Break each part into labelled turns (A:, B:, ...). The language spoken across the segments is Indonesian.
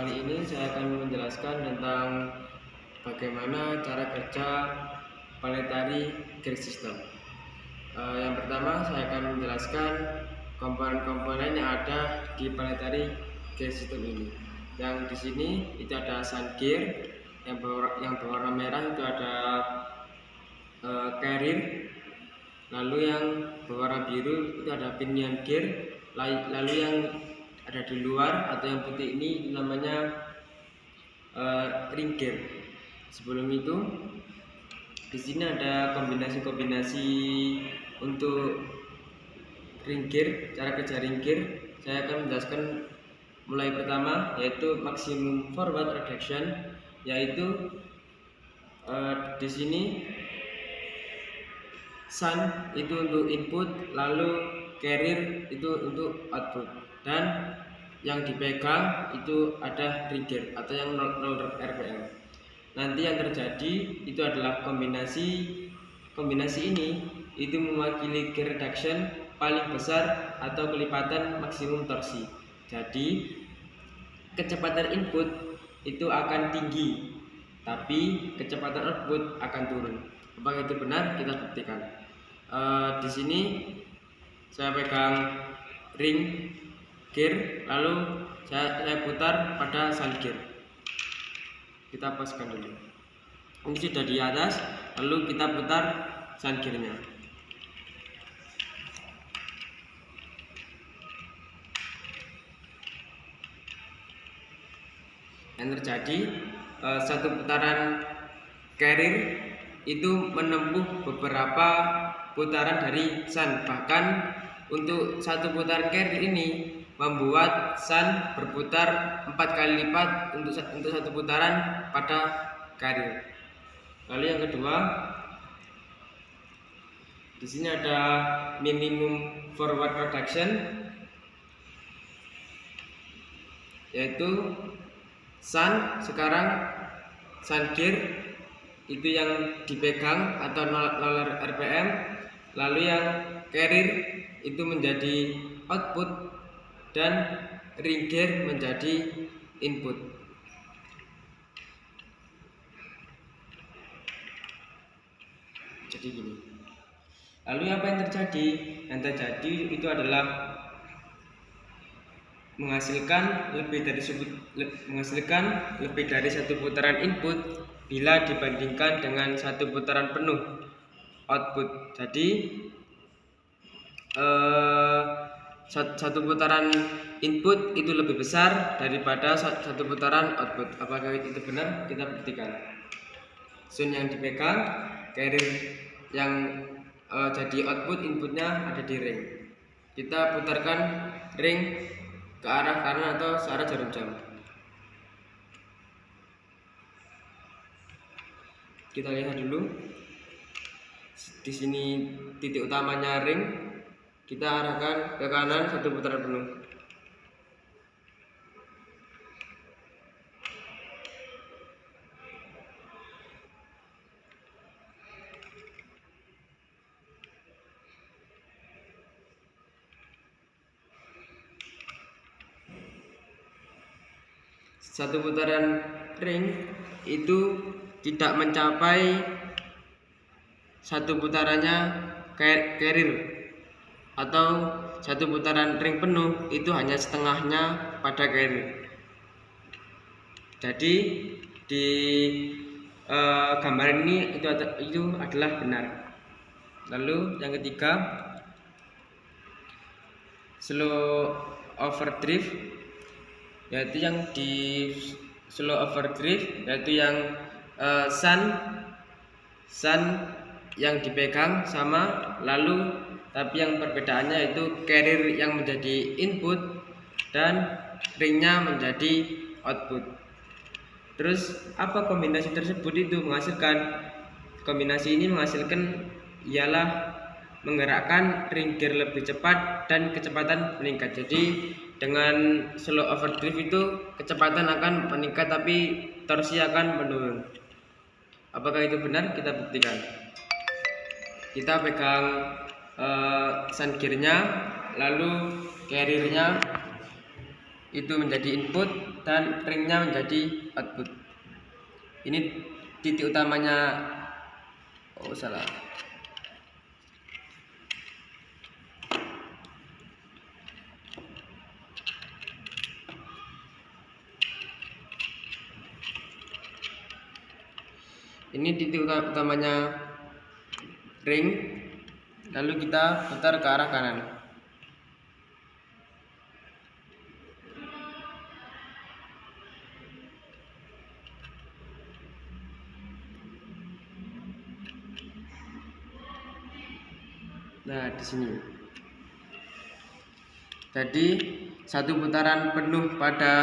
A: Kali ini saya akan menjelaskan tentang bagaimana cara kerja planetary gear system. Yang pertama saya akan menjelaskan komponen-komponen yang ada di planetary gear system ini. Yang di sini itu ada sun gear, yang berwarna merah itu ada carrier, lalu yang berwarna biru itu ada pinion gear, lalu yang ada di luar atau yang putih ini namanya ring gear. Sebelum itu di sini ada kombinasi-kombinasi untuk ring gear, cara kerja ring gear. Saya akan menjelaskan mulai pertama, yaitu maximum forward reduction, yaitu di sini sun itu untuk input, lalu carrier itu untuk output, dan yang dipegang itu ada ring gear atau yang 0 RPM. Nanti yang terjadi itu adalah kombinasi ini itu mewakili gear reduction paling besar atau kelipatan maksimum torsi. Jadi kecepatan input itu akan tinggi, tapi kecepatan output akan turun. Apakah itu benar? Kita buktikan. Di sini saya pegang ring gear, lalu saya putar pada sun gear. Kita paskan dulu. Ini sudah di atas, lalu kita putar sun gearnya. Yang terjadi satu putaran carrier itu menempuh beberapa putaran dari sun. Bahkan untuk satu putaran carrier ini membuat sun berputar 4 kali lipat untuk satu putaran pada carrier. Lalu yang kedua, di sini ada minimum forward reduction, yaitu sun sekarang sun gear itu yang dipegang atau 0 RPM, lalu yang carrier itu menjadi output dan ring gear menjadi input. Jadi gini. Lalu apa yang terjadi? Yang terjadi itu adalah menghasilkan lebih dari satu putaran input bila dibandingkan dengan satu putaran penuh output. Jadi satu putaran input itu lebih besar daripada satu putaran output. Apakah itu benar? Kita buktikan. Sun yang dipegang, carrier yang jadi output, inputnya ada di ring. Kita putarkan ring ke arah kanan atau searah jarum jam. Kita lihat dulu. Di sini titik utamanya ring. Kita arahkan ke kanan satu putaran penuh. Satu putaran ring itu tidak mencapai satu putarannya carrier, atau satu putaran ring penuh itu hanya setengahnya pada carrier. Jadi di gambar ini itu adalah benar. Lalu yang ketiga, slow overdrift, yaitu yang di slow overdrift yaitu yang sun yang dipegang sama, lalu tapi yang perbedaannya itu carrier yang menjadi input dan ringnya menjadi output. Terus apa kombinasi tersebut itu menghasilkan? Kombinasi ini menghasilkan ialah menggerakkan ring gear lebih cepat dan kecepatan meningkat. Jadi dengan slow overdrift itu kecepatan akan meningkat tapi torsi akan menurun. Apakah itu benar? Kita buktikan. Kita pegang sun gearnya, lalu carriernya itu menjadi input dan ringnya menjadi output. Ini titik utamanya. Oh, salah. Ini titik utamanya ring, lalu kita putar ke arah kanan. Nah, di sini. Jadi satu putaran penuh pada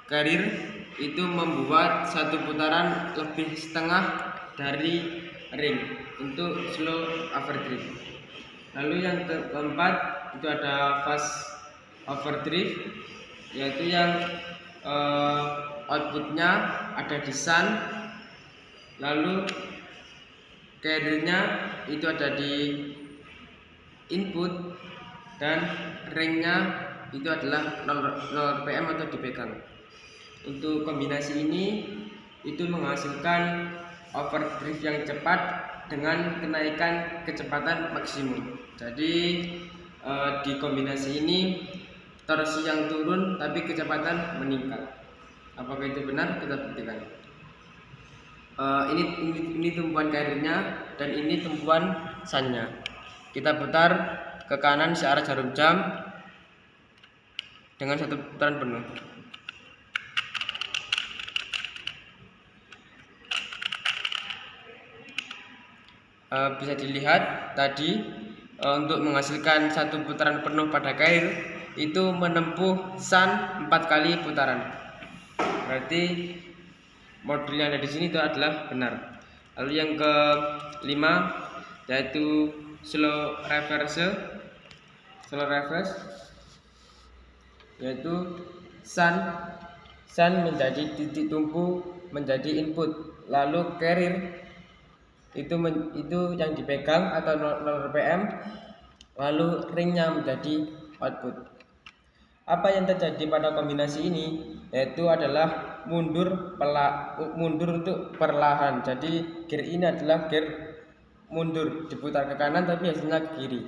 A: carrier itu membuat satu putaran lebih setengah dari ring untuk slow overdrive. Lalu yang keempat itu ada fast overdrive, yaitu yang outputnya ada di sun, lalu carriernya itu ada di input dan ringnya itu adalah 0 rpm atau dipegang. Untuk kombinasi ini itu menghasilkan overdrive yang cepat dengan kenaikan kecepatan maksimum. Jadi di kombinasi ini torsi yang turun tapi kecepatan meningkat. Apakah itu benar? Kita buktikan. Ini tumpuan carriernya dan ini tumpuan sunnya. Kita putar ke kanan searah jarum jam dengan satu putaran penuh. Bisa dilihat tadi untuk menghasilkan satu putaran penuh pada carrier itu menempuh sun 4 kali putaran. Berarti modul yang ada di sini itu adalah benar. Lalu yang kelima yaitu slow reverse, yaitu sun menjadi titik tumpu menjadi input, lalu carrier itu yang dipegang atau 0 rpm, lalu ringnya menjadi output. Apa yang terjadi pada kombinasi ini yaitu adalah mundur untuk perlahan. Jadi gear ini adalah gear mundur, diputar ke kanan tapi hasilnya ke kiri.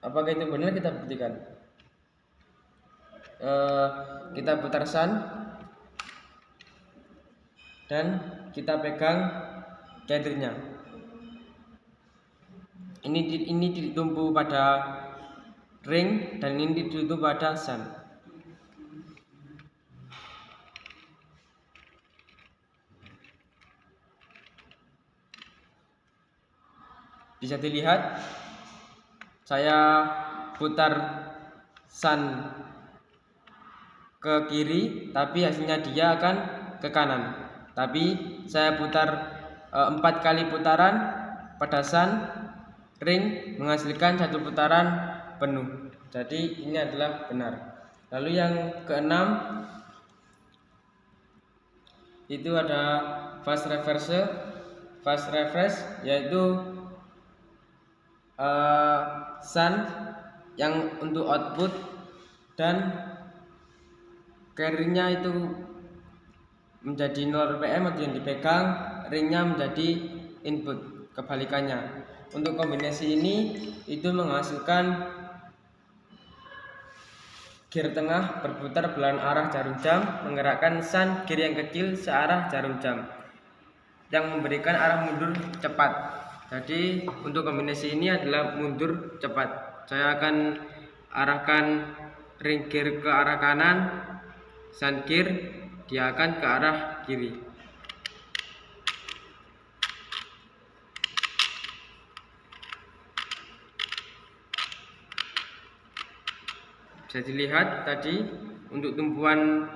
A: Apakah itu benar? Kita buktikan. Kita putar sun dan kita pegang carriernya. Ini ditumpu pada ring dan ini ditumpu pada sun. Bisa dilihat saya putar sun ke kiri tapi hasilnya dia akan ke kanan. Tapi saya putar 4 kali putaran pada sun, ring menghasilkan satu putaran penuh. Jadi ini adalah benar. Lalu yang keenam itu ada fast reverse, yaitu sun yang untuk output dan carriernya itu menjadi 0 rpm atau yang dipegang, ringnya menjadi input, kebalikannya. Untuk kombinasi ini itu menghasilkan gear tengah berputar belahan arah jarum jam, menggerakkan sun gear yang kecil searah jarum jam yang memberikan arah mundur cepat. Jadi untuk kombinasi ini adalah mundur cepat. Saya akan arahkan ring gear ke arah kanan, sun gear dia akan ke arah kiri. Bisa dilihat tadi untuk tumpuan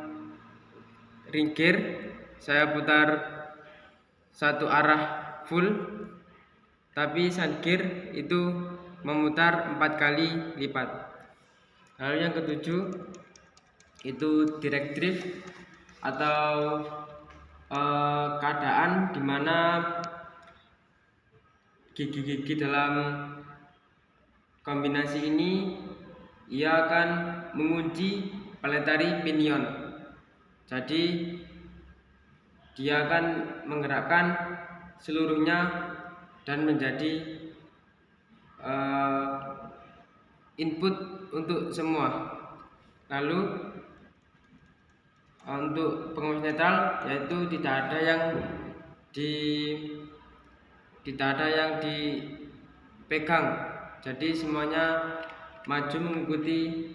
A: ring gear saya putar satu arah full, tapi sun gear itu memutar 4 kali lipat. Lalu yang ketujuh itu direct drift atau keadaan dimana gigi-gigi dalam kombinasi ini ia akan mengunci planetary pinion. Jadi dia akan menggerakkan seluruhnya dan menjadi input untuk semua. Lalu untuk pengawas netral yaitu tidak ada yang dipegang. Jadi semuanya maju mengikuti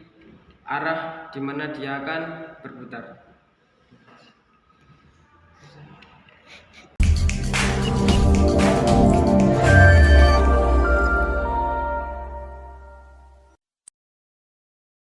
A: arah di mana dia akan berputar.